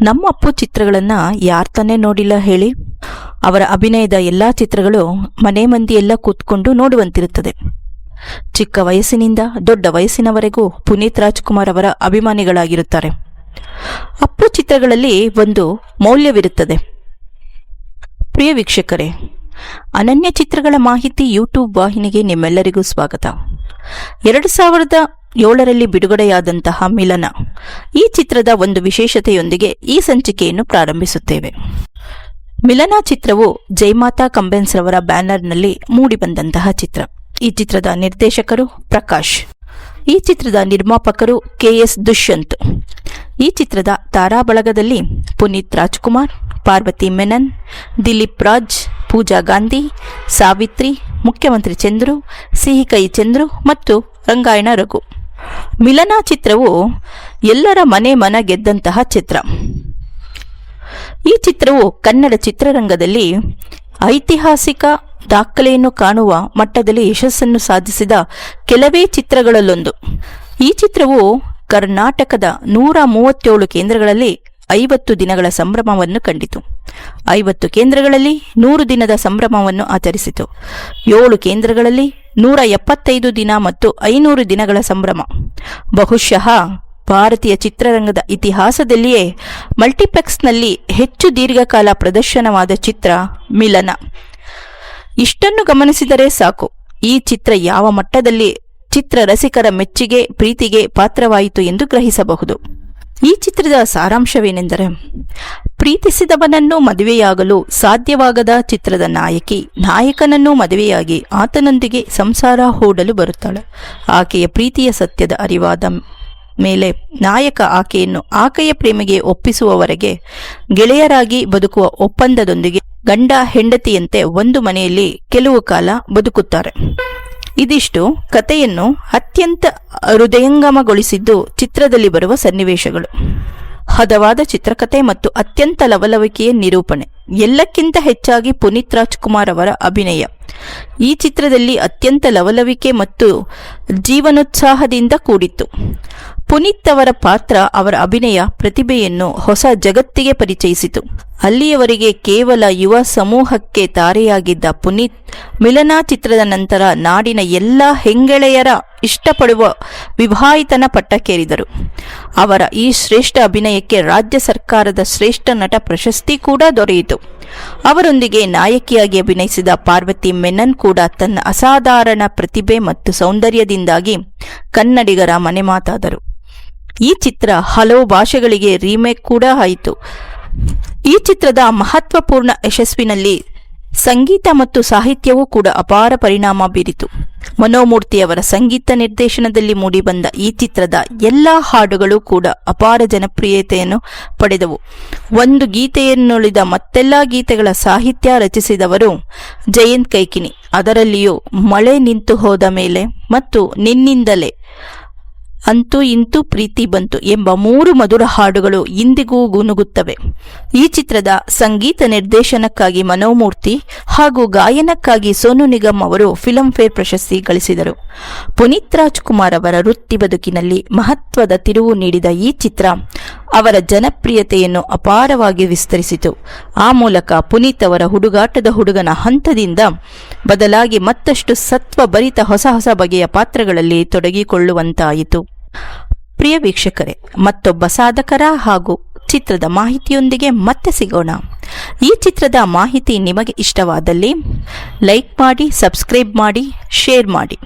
ನಮ್ಮ ಅಪ್ಪು ಚಿತ್ರಗಳನ್ನು ಯಾರು ತಾನೇ ನೋಡಿಲ್ಲ ಹೇಳಿ. ಅವರ ಅಭಿನಯದ ಎಲ್ಲ ಚಿತ್ರಗಳು ಮನೆ ಮಂದಿ ಎಲ್ಲ ಕೂತ್ಕೊಂಡು ನೋಡುವಂತಿರುತ್ತದೆ. ಚಿಕ್ಕ ವಯಸ್ಸಿನಿಂದ ದೊಡ್ಡ ವಯಸ್ಸಿನವರೆಗೂ ಪುನೀತ್ ರಾಜ್ಕುಮಾರ್ ಅವರ ಅಭಿಮಾನಿಗಳಾಗಿರುತ್ತಾರೆ. ಅಪ್ಪು ಚಿತ್ರಗಳಲ್ಲಿ ಒಂದು ಮೌಲ್ಯವಿರುತ್ತದೆ. ಪ್ರಿಯ ವೀಕ್ಷಕರೇ, ಅನನ್ಯ ಚಿತ್ರಗಳ ಮಾಹಿತಿ ಯೂಟ್ಯೂಬ್ ವಾಹಿನಿಗೆ ನಿಮ್ಮೆಲ್ಲರಿಗೂ ಸ್ವಾಗತ. 2007ರಲ್ಲಿ ಬಿಡುಗಡೆಯಾದಂತಹ ಮಿಲನ ಈ ಚಿತ್ರದ ಒಂದು ವಿಶೇಷತೆಯೊಂದಿಗೆ ಈ ಸಂಚಿಕೆಯನ್ನು ಪ್ರಾರಂಭಿಸುತ್ತೇವೆ. ಮಿಲನ ಚಿತ್ರವು ಜಯಮಾತಾ ಕಂಬೆನ್ಸ್ ರವರ ಬ್ಯಾನರ್ನಲ್ಲಿ ಮೂಡಿಬಂದಂತಹ ಚಿತ್ರ. ಈ ಚಿತ್ರದ ನಿರ್ದೇಶಕರು ಪ್ರಕಾಶ್. ಈ ಚಿತ್ರದ ನಿರ್ಮಾಪಕರು KS ದುಷ್ಯಂತ್. ಈ ಚಿತ್ರದ ತಾರಾಬಳಗದಲ್ಲಿ ಪುನೀತ್ ರಾಜ್ಕುಮಾರ್, ಪಾರ್ವತಿ ಮೆನನ್, ದಿಲೀಪ್ ರಾಜ್, ಪೂಜಾ ಗಾಂಧಿ, ಸಾವಿತ್ರಿ, ಮುಖ್ಯಮಂತ್ರಿ ಚಂದ್ರು, ಸಿಹಿಕೈ ಚಂದ್ರು ಮತ್ತು ರಂಗಾಯಣ ರಘು. ಮಿಲನ ಚಿತ್ರವು ಎಲ್ಲರ ಮನ ಗೆದ್ದಂತಹ ಚಿತ್ರ. ಈ ಚಿತ್ರವು ಕನ್ನಡ ಚಿತ್ರರಂಗದಲ್ಲಿ ಐತಿಹಾಸಿಕ ದಾಖಲೆಯನ್ನು ಕಾಣುವ ಮಟ್ಟದಲ್ಲಿ ಯಶಸ್ಸನ್ನು ಸಾಧಿಸಿದ ಕೆಲವೇ ಚಿತ್ರಗಳಲ್ಲೊಂದು. ಈ ಚಿತ್ರವು ಕರ್ನಾಟಕದ 137 ಕೇಂದ್ರಗಳಲ್ಲಿ 50 ದಿನಗಳ ಸಂಭ್ರಮವನ್ನು ಕಂಡಿತು. 50 ಕೇಂದ್ರಗಳಲ್ಲಿ 100 ದಿನದ ಸಂಭ್ರಮವನ್ನು ಆಚರಿಸಿತು. 7 ಕೇಂದ್ರಗಳಲ್ಲಿ 175 ದಿನ ಮತ್ತು 500 ದಿನಗಳ ಸಂಭ್ರಮ. ಬಹುಶಃ ಭಾರತೀಯ ಚಿತ್ರರಂಗದ ಇತಿಹಾಸದಲ್ಲಿಯೇ ಮಲ್ಟಿಪ್ಲೆಕ್ಸ್ನಲ್ಲಿ ಹೆಚ್ಚು ದೀರ್ಘಕಾಲ ಪ್ರದರ್ಶನವಾದ ಚಿತ್ರ ಮಿಲನ. ಇಷ್ಟನ್ನು ಗಮನಿಸಿದರೆ ಸಾಕು, ಈ ಚಿತ್ರ ಯಾವ ಮಟ್ಟದಲ್ಲಿ ಚಿತ್ರ ರಸಿಕರ ಮೆಚ್ಚುಗೆ ಪ್ರೀತಿಗೆ ಪಾತ್ರವಾಯಿತು ಎಂದು ಗ್ರಹಿಸಬಹುದು. ಈ ಚಿತ್ರದ ಸಾರಾಂಶವೇನೆಂದರೆ, ಪ್ರೀತಿಸಿದವನನ್ನು ಮದುವೆಯಾಗಲು ಸಾಧ್ಯವಾಗದ ಚಿತ್ರದ ನಾಯಕನನ್ನು ಮದುವೆಯಾಗಿ ಆತನೊಂದಿಗೆ ಸಂಸಾರ ಹೂಡಲು ಬರುತ್ತಾಳೆ. ಆಕೆಯ ಪ್ರೀತಿಯ ಸತ್ಯದ ಅರಿವಾದ ಮೇಲೆ ನಾಯಕ ಆಕೆಯನ್ನು ಆಕೆಯ ಪ್ರೇಮಿಗೆ ಒಪ್ಪಿಸುವವರೆಗೆ ಗೆಳೆಯರಾಗಿ ಬದುಕುವ ಒಪ್ಪಂದದೊಂದಿಗೆ ಗಂಡ ಹೆಂಡತಿಯಂತೆ ಒಂದು ಮನೆಯಲ್ಲಿ ಕೆಲವು ಕಾಲ ಬದುಕುತ್ತಾರೆ. ಇದಿಷ್ಟು ಕಥೆಯನ್ನು ಅತ್ಯಂತ ಹೃದಯಂಗಮಗೊಳಿಸಿದ್ದು ಚಿತ್ರದಲ್ಲಿ ಬರುವ ಸನ್ನಿವೇಶಗಳು. ಹದವಾದ ಚಿತ್ರಕಥೆ ಮತ್ತು ಅತ್ಯಂತ ಲವಲವಿಕೆಯ ನಿರೂಪಣೆ, ಎಲ್ಲಕ್ಕಿಂತ ಹೆಚ್ಚಾಗಿ ಪುನೀತ್ ರಾಜ್ಕುಮಾರ್ ಅವರ ಅಭಿನಯ. ಈ ಚಿತ್ರದಲ್ಲಿ ಅತ್ಯಂತ ಲವಲವಿಕೆ ಮತ್ತು ಜೀವನೋತ್ಸಾಹದಿಂದ ಕೂಡಿತ್ತು. ಪುನೀತ್ ಅವರ ಪಾತ್ರ ಅವರ ಅಭಿನಯ ಪ್ರತಿಭೆಯನ್ನು ಹೊಸ ಜಗತ್ತಿಗೆ ಪರಿಚಯಿಸಿತು. ಅಲ್ಲಿಯವರೆಗೆ ಕೇವಲ ಯುವ ಸಮೂಹಕ್ಕೆ ತಾರೆಯಾಗಿದ್ದ ಪುನೀತ್ ಮಿಲನ ಚಿತ್ರದ ನಂತರ ನಾಡಿನ ಎಲ್ಲ ಹೆಂಗೆಳೆಯರ ಇಷ್ಟಪಡುವ ವಿವಾಹಿತನ ಪಟ್ಟಕ್ಕೇರಿದರು. ಅವರ ಈ ಶ್ರೇಷ್ಠ ಅಭಿನಯಕ್ಕೆ ರಾಜ್ಯ ಸರ್ಕಾರದ ಶ್ರೇಷ್ಠ ನಟ ಪ್ರಶಸ್ತಿ ಕೂಡ ದೊರೆಯಿತು. ಅವರೊಂದಿಗೆ ನಾಯಕಿಯಾಗಿ ಅಭಿನಯಿಸಿದ ಪಾರ್ವತಿ ಮೆನನ್ ಕೂಡ ತನ್ನ ಅಸಾಧಾರಣ ಪ್ರತಿಭೆ ಮತ್ತು ಸೌಂದರ್ಯದಿಂದಾಗಿ ಕನ್ನಡಿಗರ ಮನೆಮಾತಾದರು. ಈ ಚಿತ್ರ ಹಲವು ಭಾಷೆಗಳಿಗೆ ರೀಮೇಕ್ ಕೂಡ ಆಯಿತು. ಈ ಚಿತ್ರದ ಮಹತ್ವಪೂರ್ಣ ಯಶಸ್ವಿನಲ್ಲಿ ಸಂಗೀತ ಮತ್ತು ಸಾಹಿತ್ಯವೂ ಕೂಡ ಅಪಾರ ಪರಿಣಾಮ ಬೀರಿತು. ಮನೋಮೂರ್ತಿಯವರ ಸಂಗೀತ ನಿರ್ದೇಶನದಲ್ಲಿ ಮೂಡಿಬಂದ ಈ ಚಿತ್ರದ ಎಲ್ಲ ಹಾಡುಗಳು ಕೂಡ ಅಪಾರ ಜನಪ್ರಿಯತೆಯನ್ನು ಪಡೆದವು. ಒಂದು ಗೀತೆಯನ್ನುಳಿದ ಮತ್ತೆಲ್ಲ ಗೀತೆಗಳ ಸಾಹಿತ್ಯ ರಚಿಸಿದವರು ಜಯಂತ್ ಕೈಕಿಣಿ. ಅದರಲ್ಲಿಯೂ ಮಳೆ ನಿಂತು ಹೋದ ಮೇಲೆ ಮತ್ತು ನಿನ್ನಿಂದಲೇ, ಅಂತೂ ಇಂತೂ ಪ್ರೀತಿ ಬಂತು ಎಂಬ 3 ಮಧುರ ಹಾಡುಗಳು ಇಂದಿಗೂ ಗುನುಗುತ್ತವೆ. ಈ ಚಿತ್ರದ ಸಂಗೀತ ನಿರ್ದೇಶನಕ್ಕಾಗಿ ಮನೋಮೂರ್ತಿ ಹಾಗೂ ಗಾಯನಕ್ಕಾಗಿ ಸೋನು ನಿಗಮ್ ಅವರು ಫಿಲ್ಮ್ ಫೇರ್ ಪ್ರಶಸ್ತಿ ಗಳಿಸಿದರು. ಪುನೀತ್ ರಾಜ್ಕುಮಾರ್ ಅವರ ವೃತ್ತಿ ಬದುಕಿನಲ್ಲಿ ಮಹತ್ವದ ತಿರುವು ನೀಡಿದ ಈ ಚಿತ್ರ ಅವರ ಜನಪ್ರಿಯತೆಯನ್ನು ಅಪಾರವಾಗಿ ವಿಸ್ತರಿಸಿತು. ಆ ಮೂಲಕ ಪುನೀತ್ ಅವರ ಹುಡುಗಾಟದ ಹುಡುಗನ ಹಂತದಿಂದ ಬದಲಾಗಿ ಮತ್ತಷ್ಟು ಸತ್ವಭರಿತ ಹೊಸ ಬಗೆಯ ಪಾತ್ರಗಳಲ್ಲಿ ತೊಡಗಿಕೊಳ್ಳುವಂತಾಯಿತು. ಪ್ರಿಯ ವೀಕ್ಷಕರೇ, ಮತ್ತೊಬ್ಬ ಸಾಧಕರ ಹಾಗೂ ಚಿತ್ರದ ಮಾಹಿತಿಯೊಂದಿಗೆ ಮತ್ತೆ ಸಿಗೋಣ. ಈ ಚಿತ್ರದ ಮಾಹಿತಿ ನಿಮಗೆ ಇಷ್ಟವಾದಲ್ಲಿ ಲೈಕ್ ಮಾಡಿ, ಸಬ್ಸ್ಕ್ರೈಬ್ ಮಾಡಿ, ಶೇರ್ ಮಾಡಿ.